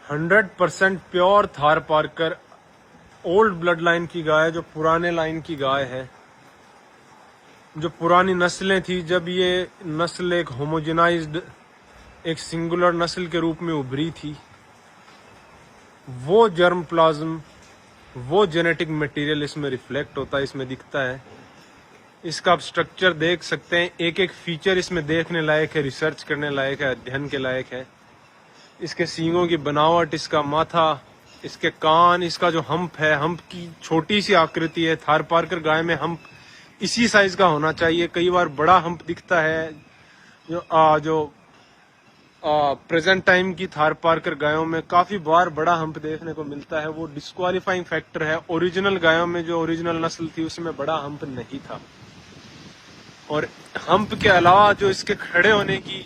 100% pure Thar Parker old blood line की गाय, जो पुराने लाइन की गाय है, जो पुरानी नस्लें थी, जब ये नस्ल एक होमोजेनाइज्ड एक सिंगुलर नस्ल के रूप में उभरी थी, वो जर्म प्लाज्म, वो जेनेटिक मटेरियल इसमें रिफ्लेक्ट होता है, इसमें दिखता है। इसका आप स्ट्रक्चर देख सकते हैं, एक एक फीचर इसमें देखने लायक है, रिसर्च करने लायक है, अध्ययन के लायक है। इसके सींगों की बनावट, इसका माथा, इसके कान, इसका जो हम्प है, हम्प की छोटी सी आकृति है। थार पार्कर गाय में हम्प इसी साइज का होना चाहिए, कई बार बड़ा हम्प दिखता है। जो प्रेजेंट टाइम की थार पार्कर गायों में काफी बार बड़ा हम्प देखने को मिलता है, वो डिस्क्वालीफाइंग फैक्टर है। ओरिजिनल गायों में, जो ओरिजिनल नस्ल थी, उसमें बड़ा हम्प नहीं था। और हम्प के अलावा जो इसके खड़े होने की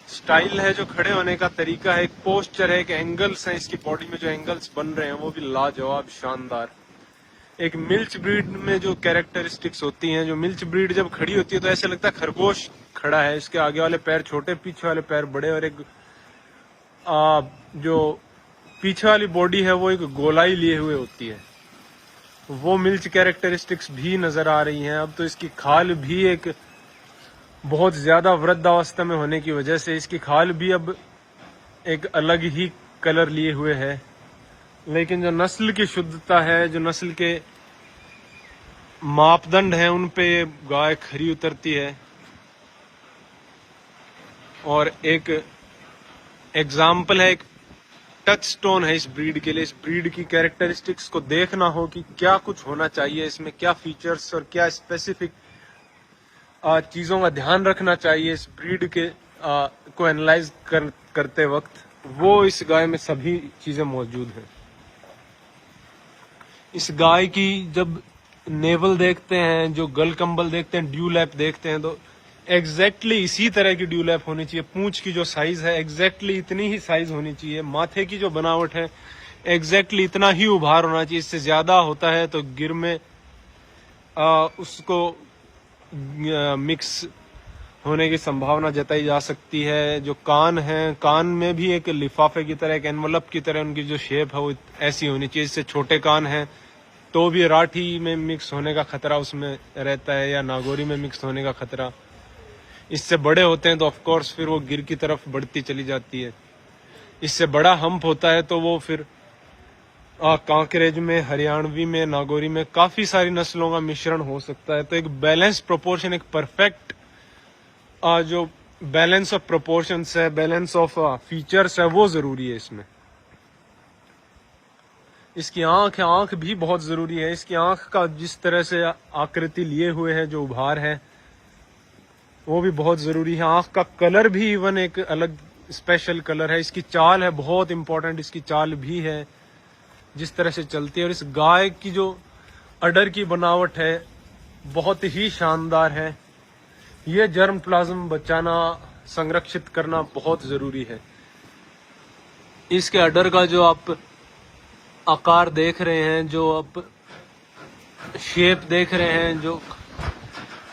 स्टाइल है, जो खड़े होने का तरीका है, एक पोस्चर है, एक एंगल्स हैं, इसकी बॉडी में जो एंगल्स बन रहे हैं वो भी लाजवाब शानदार। एक मिल्च ब्रीड में जो कैरेक्टरिस्टिक्स होती हैं, जो मिल्च ब्रीड जब खड़ी होती है तो ऐसे लगता है खरगोश खड़ा है, इसके आगे वाले पैर छोटे, पीछे वाले पैर बड़े, और एक जो पीछे वाली बॉडी है वो एक गोलाई लिए हुए होती है। वो मिल्च कैरेक्टरिस्टिक्स भी नजर आ रही हैं। अब तो इसकी खाल भी एक बहुत ज्यादा वृद्धावस्था में होने की वजह से इसकी खाल भी अब एक अलग ही कलर लिए हुए है। लेकिन जो नस्ल की शुद्धता है, जो नस्ल के मापदंड हैं, उन पे गाय खरी उतरती है। और एक एग्जाम्पल है, एक टच स्टोन है इस ब्रीड के लिए। इस ब्रीड की कैरेक्टरिस्टिक्स को देखना हो कि क्या कुछ होना चाहिए, इसमें क्या फीचर्स और क्या स्पेसिफिक चीजों का ध्यान रखना चाहिए इस ब्रीड के को एनालाइज करते वक्त, वो इस गाय में सभी चीजें मौजूद हैं। इस गाय की जब नेवल देखते हैं, जो गल कंबल देखते हैं, ड्यू लैप देखते हैं, तो एग्जैक्टली इसी तरह की ड्यू लैप होनी चाहिए। पूंछ की जो साइज है एग्जैक्टली इतनी ही साइज होनी चाहिए। माथे की जो बनावट है एग्जैक्टली इतना ही उभार होना चाहिए। इससे ज्यादा होता है तो गिर में उसको मिक्स होने की संभावना जताई जा सकती है। जो कान है, कान में भी एक लिफाफे की तरह, एक एनवलप की तरह उनकी जो शेप है वो ऐसी होनी चाहिए। इससे छोटे कान हैं तो भी राठी में मिक्स होने का खतरा उसमें रहता है, या नागौरी में मिक्स होने का खतरा। इससे बड़े होते हैं तो ऑफ कोर्स फिर वो गिर की तरफ बढ़ती चली जाती है। इससे बड़ा हम्प होता है तो वो फिर कांकरेज में, हरियाणवी में, नागौरी में काफी सारी नस्लों का मिश्रण हो सकता है। तो एक बैलेंस प्रोपोर्शन, एक परफेक्ट जो बैलेंस ऑफ प्रोपोर्शंस है, बैलेंस ऑफ फीचर्स है, वो जरूरी है इसमें। इसकी आंख है, आंख भी बहुत जरूरी है। इसकी आंख का जिस तरह से आकृति लिए हुए है, जो उभार है, वो भी बहुत जरूरी है। आंख का कलर भी इवन एक अलग स्पेशल कलर है। इसकी चाल है बहुत इंपॉर्टेंट, इसकी चाल भी है, जिस तरह से चलती है। और इस गाय की जो अडर की बनावट है बहुत ही शानदार है। ये जर्म प्लाज्म बचाना, संरक्षित करना बहुत जरूरी है। इसके अडर का जो आप आकार देख रहे हैं, जो आप शेप देख रहे हैं, जो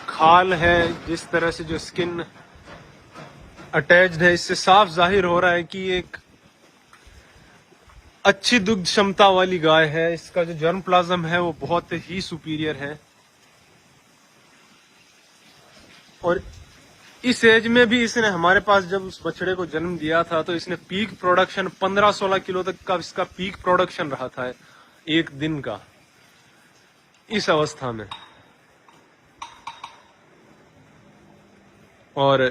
खाल है, जिस तरह से जो स्किन अटैच्ड है, इससे साफ जाहिर हो रहा है कि एक अच्छी दुग्ध क्षमता वाली गाय है। इसका जो जर्म प्लाज्म है वो बहुत ही सुपीरियर है। और इस एज में भी इसने हमारे पास जब उस बछड़े को जन्म दिया था तो इसने पीक प्रोडक्शन 15-16 किलो तक का इसका पीक प्रोडक्शन रहा था एक दिन का, इस अवस्था में। और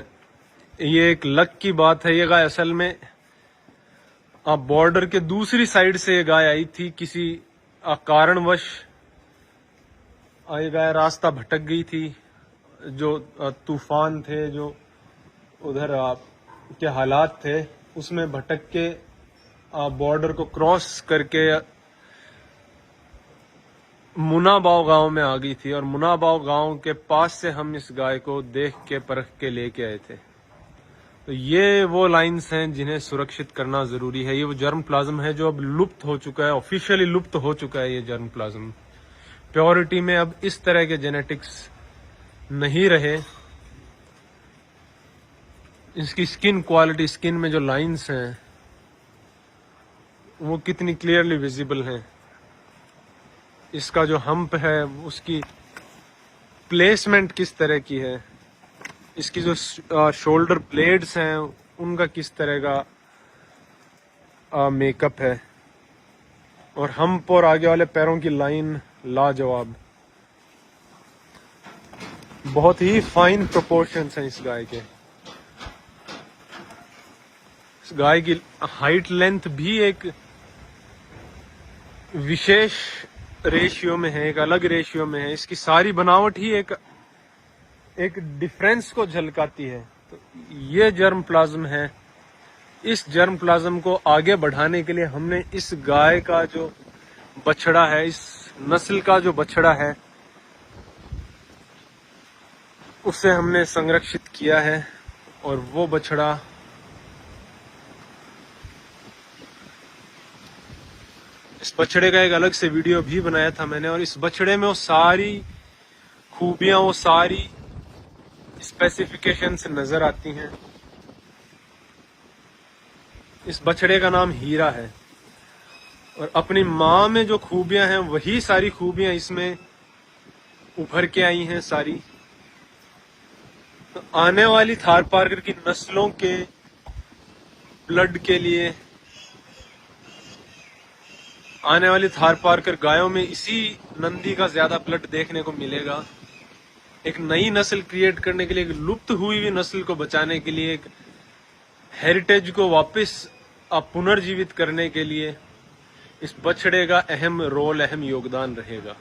ये एक लक की बात है, ये गाय असल में बॉर्डर के दूसरी साइड से ये गाय आई थी। किसी कारणवश ये गाय रास्ता भटक गई थी। जो तूफान थे, जो उधर के हालात थे, उसमें भटक के बॉर्डर को क्रॉस करके मुनाबाव गांव में आ गई थी। और मुनाबाव गांव के पास से हम इस गाय को देख के परख के लेके आए थे। तो ये वो लाइंस हैं जिन्हें सुरक्षित करना जरूरी है। ये वो जर्म प्लाज्म है जो अब लुप्त हो चुका है, ऑफिशियली लुप्त हो चुका है। ये जर्म प्लाज्म प्योरिटी में अब इस तरह के जेनेटिक्स नहीं रहे। इसकी स्किन क्वालिटी, स्किन में जो लाइंस हैं वो कितनी क्लियरली विजिबल हैं। इसका जो हम्प है उसकी प्लेसमेंट किस तरह की है, इसकी जो शोल्डर ब्लेड्स हैं उनका किस तरह का मेकअप है, और हम्प और आगे वाले पैरों की लाइन लाजवाब। बहुत ही फाइन प्रोपोर्शंस हैं इस गाय के। इस गाय की हाइट लेंथ भी एक विशेष रेशियो में है, एक अलग रेशियो में है। इसकी सारी बनावट ही एक डिफरेंस को झलकाती है। तो ये जर्म प्लाज्म है। इस जर्म प्लाज्म को आगे बढ़ाने के लिए हमने इस गाय का जो बछड़ा है, इस नस्ल का जो बछड़ा है, उसे हमने संरक्षित किया है। और वो बछड़ा इस बछड़े का एक अलग से वीडियो भी बनाया था मैंने, और इस बछड़े में वो सारी खूबियां, वो सारी स्पेसिफिकेशंस नजर आती हैं। इस बछड़े का नाम हीरा है, और अपनी माँ में जो खूबियां हैं वही सारी खूबियां इसमें उभर के आई हैं सारी। तो आने वाली थारपारकर की नस्लों के ब्लड के लिए, आने वाली थारपारकर गायों में इसी नंदी का ज्यादा ब्लड देखने को मिलेगा। एक नई नस्ल क्रिएट करने के लिए, एक लुप्त हुई हुई नस्ल को बचाने के लिए, एक हेरिटेज को वापस पुनर्जीवित करने के लिए इस बछड़े का अहम रोल, अहम योगदान रहेगा।